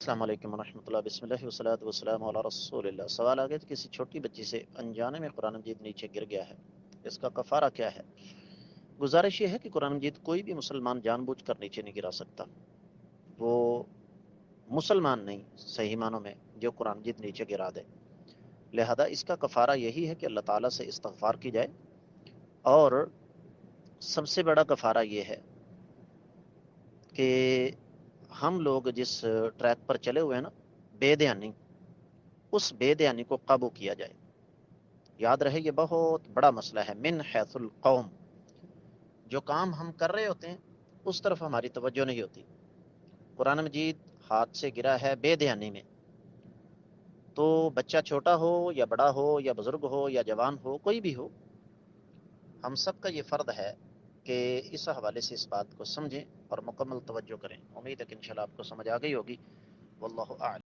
السلام علیکم ورحمۃ اللہ، بسم اللہ والصلاۃ والسلام علی رسول اللہ۔ سوال آ گیا کہ کسی چھوٹی بچی سے انجانے میں قرآن مجید نیچے گر گیا ہے، اس کا کفارہ کیا ہے؟ گزارش یہ ہے کہ قرآن مجید کوئی بھی مسلمان جان بوجھ کر نیچے نہیں گرا سکتا، وہ مسلمان نہیں صحیح معنوں میں جو قرآن مجید نیچے گرا دے۔ لہذا اس کا کفارہ یہی ہے کہ اللہ تعالیٰ سے استغفار کی جائے، اور سب سے بڑا کفارہ یہ ہے کہ ہم لوگ جس ٹریک پر چلے ہوئے ہیں نا، بے دھیانی، اس بے دھیانی کو قابو کیا جائے۔ یاد رہے یہ بہت بڑا مسئلہ ہے، من حیث القوم، جو کام ہم کر رہے ہوتے ہیں اس طرف ہماری توجہ نہیں ہوتی۔ قرآن مجید ہاتھ سے گرا ہے بے دھیانی میں، تو بچہ چھوٹا ہو یا بڑا ہو یا بزرگ ہو یا جوان ہو، کوئی بھی ہو، ہم سب کا یہ فرض ہے کہ اس حوالے سے اس بات کو سمجھیں اور مکمل توجہ کریں۔ امید ہے کہ انشاءاللہ آپ کو سمجھ آ گئی ہوگی۔ واللہ اعلم۔